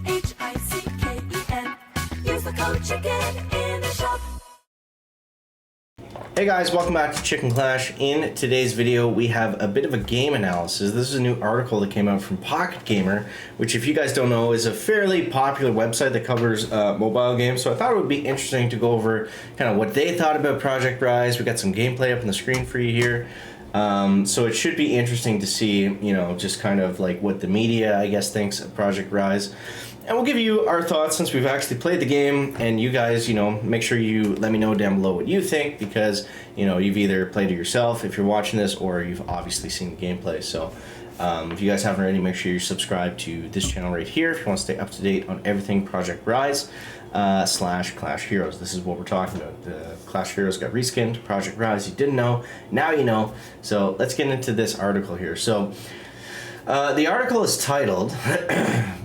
CHICKEN. Use the code CHICKEN in the shop. Hey guys, welcome back to Chicken Clash. In today's video, we have a bit of a game analysis. This is a new article that came out from Pocket Gamer, which if you guys don't know is a fairly popular website that covers mobile games. So I thought it would be interesting to go over kind of what they thought about Project Rise. We got some gameplay up on the screen for you here. So it should be interesting to see, you know, just kind of like what the media, I guess, thinks of Project Rise. And we'll give you our thoughts since we've actually played the game, and you guys, you know, make sure you let me know down below what you think, because, you know, you've either played it yourself if you're watching this, or you've obviously seen the gameplay. So if you guys haven't already, make sure you subscribe to this channel right here if you want to stay up to date on everything Project Rise / Clash Heroes. This is what we're talking about. The Clash Heroes got reskinned. Project Rise, you didn't know, now you know. So let's get into this article here. So the article is titled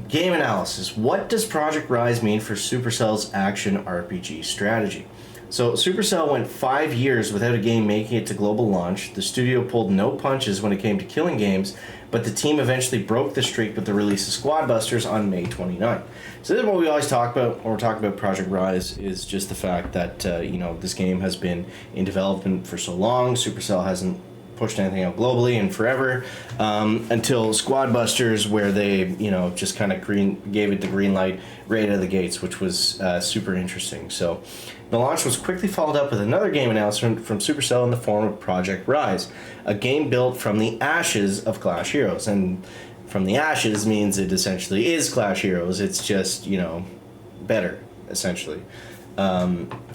Game Analysis. What does Project Rise mean for Supercell's action RPG strategy? So Supercell went 5 years without a game making it to global launch. The studio pulled no punches when it came to killing games, but the team eventually broke the streak with the release of Squad Busters on May 29th. So this is what we always talk about when we're talking about Project Rise, is just the fact that you know, this game has been in development for so long. Supercell hasn't pushed anything out globally in forever, until Squad Busters, where they, you know, just kind of gave it the green light right out of the gates, which was super interesting. So the launch was quickly followed up with another game announcement from Supercell in the form of Project Rise, a game built from the ashes of Clash Heroes. And from the ashes means it essentially is Clash Heroes. It's just, you know, better, essentially.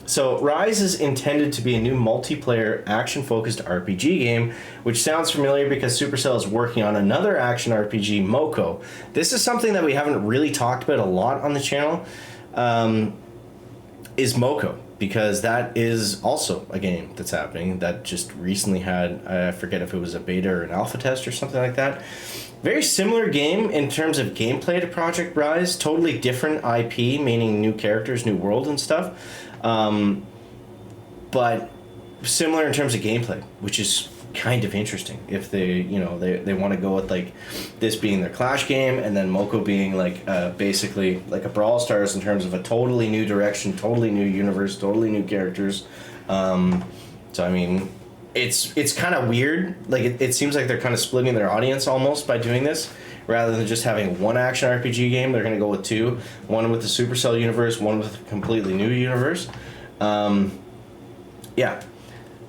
So Rise is intended to be a new multiplayer action-focused RPG game, which sounds familiar because Supercell is working on another action RPG, Moko. This is something that we haven't really talked about a lot on the channel, is Moko, because that is also a game that's happening that just recently had, I forget if it was a beta or an alpha test or something like that. Very similar game in terms of gameplay to Project Rise, totally different IP, meaning new characters, new world and stuff, but similar in terms of gameplay, which is kind of interesting. If they, you know, they want to go with like this being their Clash game, and then Moko being like basically like a Brawl Stars in terms of a totally new direction, totally new universe, totally new characters. So I mean, it's kind of weird. Like it seems like they're kind of splitting their audience almost by doing this, rather than just having one action RPG game. They're going to go with two, one with the Supercell universe, one with a completely new universe. Yeah,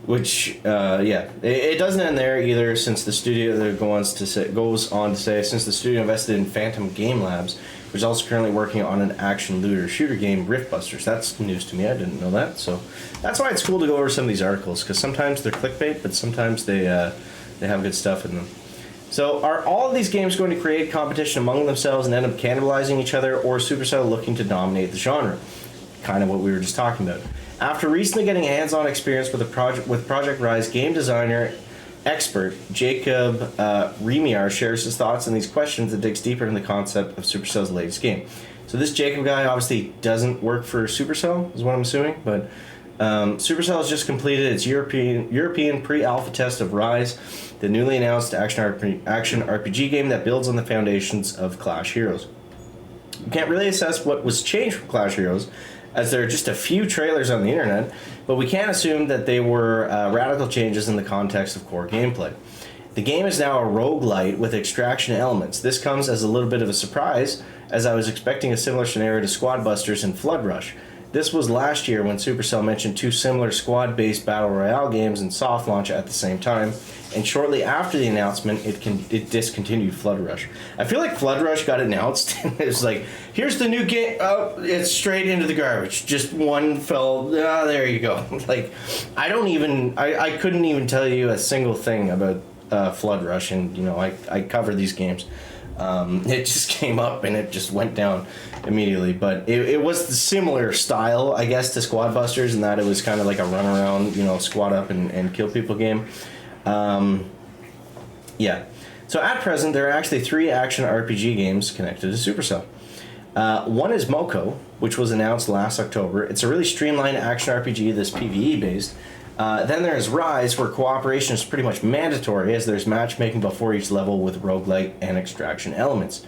which it doesn't end there either, since the studio goes on to say since the studio invested in Phantom Game Labs, which is also currently working on an action looter shooter game, Rift Busters. That's news to me. I didn't know that. So that's why it's cool to go over some of these articles, because sometimes they're clickbait, but sometimes they have good stuff in them. So are all of these games going to create competition among themselves and end up cannibalizing each other, or Supercell looking to dominate the genre? Kind of what we were just talking about. After recently getting hands-on experience with Project Rise, game designer expert Jacob Remiar shares his thoughts on these questions and digs deeper into the concept of Supercell's latest game. So this Jacob guy obviously doesn't work for Supercell, is what I'm assuming, but Supercell has just completed its European pre-alpha test of Rise, the newly announced action RPG game that builds on the foundations of Clash Heroes. You can't really assess what was changed from Clash Heroes, as there are just a few trailers on the internet, but we can assume that they were radical changes in the context of core gameplay. The game is now a roguelite with extraction elements. This comes as a little bit of a surprise, as I was expecting a similar scenario to Squad Busters and Flood Rush. This was last year when Supercell mentioned two similar squad-based battle royale games in soft launch at the same time, and shortly after the announcement, it discontinued Flood Rush. I feel like Flood Rush got announced, and it was like, here's the new game, oh, it's straight into the garbage. Just one fell, there you go. Like, I couldn't even tell you a single thing about Flood Rush, and, you know, I cover these games. It just came up and it just went down immediately, but it was the similar style, I guess, to Squad Busters, in that it was kind of like a run around, you know, squad up and kill people game. Yeah. So at present, there are actually 3 action RPG games connected to Supercell. One is Moko, which was announced last October. It's a really streamlined action RPG that's PvE based. Then there's Rise, where cooperation is pretty much mandatory, as there's matchmaking before each level with roguelike and extraction elements.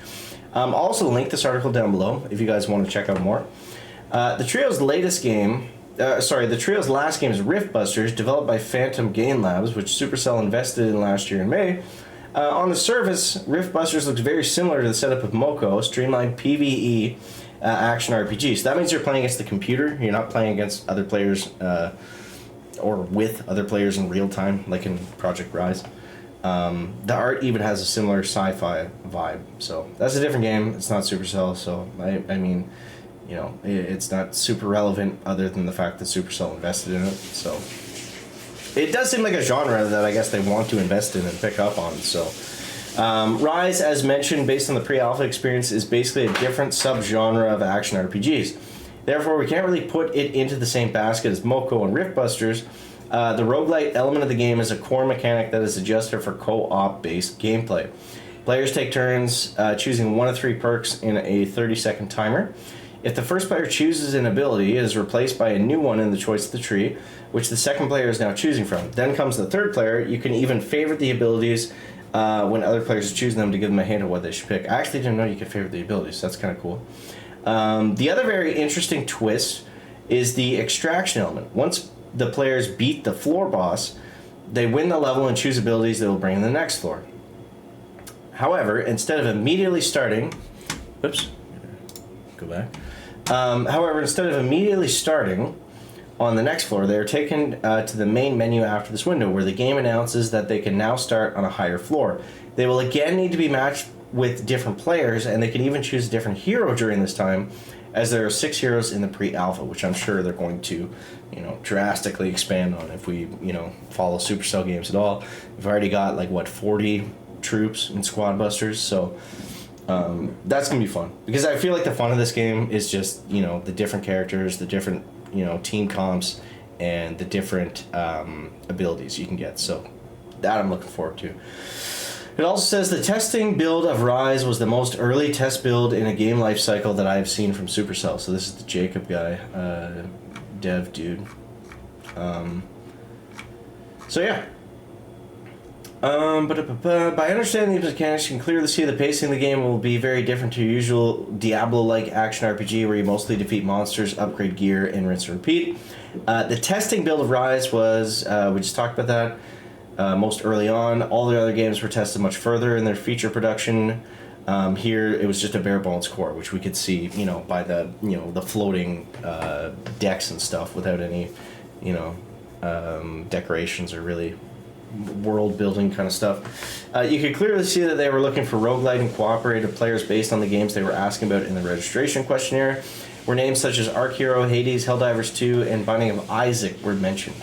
I'll also link this article down below if you guys want to check out more. The trio's last game is Rift Busters, developed by Phantom Game Labs, which Supercell invested in last year in May. On the surface, Rift Busters looks very similar to the setup of Moko, streamlined PvE action RPG. So that means you're playing against the computer. You're not playing against other players or with other players in real time, like in Project Rise. The art even has a similar sci-fi vibe. So that's a different game. It's not Supercell, so I mean, you know, it's not super relevant other than the fact that Supercell invested in it. So it does seem like a genre that I guess they want to invest in and pick up on. So Rise, as mentioned, based on the pre-alpha experience, is basically a different subgenre of action RPGs. Therefore, we can't really put it into the same basket as Moko and Rift Busters. The roguelite element of the game is a core mechanic that is adjusted for co-op based gameplay. Players take turns choosing one of 3 perks in a 30-second timer. If the first player chooses an ability, it is replaced by a new one in the choice of the tree, which the second player is now choosing from. Then comes the third player. You can even favorite the abilities when other players are choosing them to give them a hint of what they should pick. I actually didn't know you could favorite the abilities, so that's kind of cool. The other very interesting twist is the extraction element. Once the players beat the floor boss, they win the level and choose abilities that will bring in the next floor. However, instead of immediately starting... Oops. Go back. However, instead of immediately starting on the next floor, they are taken to the main menu after this window, where the game announces that they can now start on a higher floor. They will again need to be matched with different players, and they can even choose a different hero during this time, as there are 6 heroes in the pre-alpha, which I'm sure they're going to, you know, drastically expand on if we, you know, follow Supercell games at all. We've already got, like, what, 40 troops in Squad Busters, so that's going to be fun. Because I feel like the fun of this game is just, you know, the different characters, the different, you know, team comps, and the different abilities you can get. So that I'm looking forward to. It also says the testing build of Rise was the most early test build in a game life cycle that I have seen from Supercell. So this is the Jacob guy, dev dude. So yeah. By understanding these mechanics, you can clearly see the pacing of the game will be very different to your usual Diablo-like action RPG where you mostly defeat monsters, upgrade gear, and rinse and repeat. The testing build of Rise was, we just talked about that, most early on. All the other games were tested much further in their feature production. Here, it was just a bare bones core, which we could see, you know, by the, you know, the floating decks and stuff without any, you know, decorations or really world building kind of stuff. You could clearly see that they were looking for roguelite and cooperative players based on the games they were asking about in the registration questionnaire, where names such as Ark Hero, Hades, Helldivers 2, and Binding of Isaac were mentioned.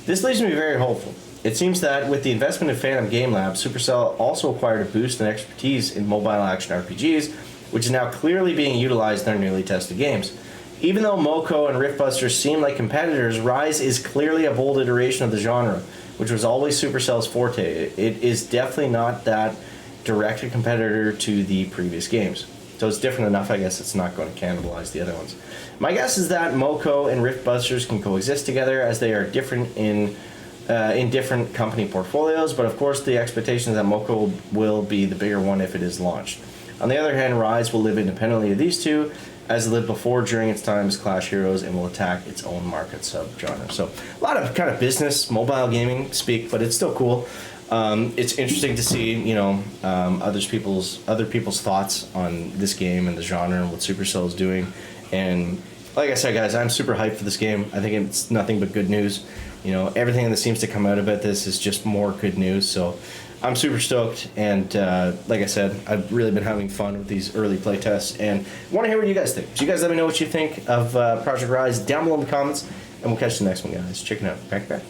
This leaves me very hopeful. It seems that with the investment in Phantom Game Labs, Supercell also acquired a boost in expertise in mobile action RPGs, which is now clearly being utilized in their newly tested games. Even though Moko and Rift Busters seem like competitors, Rise is clearly a bold iteration of the genre, which was always Supercell's forte. It is definitely not that direct a competitor to the previous games. So it's different enough, I guess it's not going to cannibalize the other ones. My guess is that Moko and Rift Busters can coexist together, as they are different in different company portfolios, but of course the expectation is that Moko will be the bigger one if it is launched. On the other hand, Rise will live independently of these two, as it lived before during its time as Clash Heroes, and will attack its own market subgenre. So a lot of kind of business, mobile gaming speak, but it's still cool. It's interesting to see, you know, other people's thoughts on this game and the genre and what Supercell is doing. And like I said, guys, I'm super hyped for this game. I think it's nothing but good news. You know, everything that seems to come out about this is just more good news. So I'm super stoked, and like I said, I've really been having fun with these early play tests, and want to hear what you guys think. So you guys let me know what you think of Project Rise down below in the comments, and we'll catch you the next one, guys. Check it out. Back.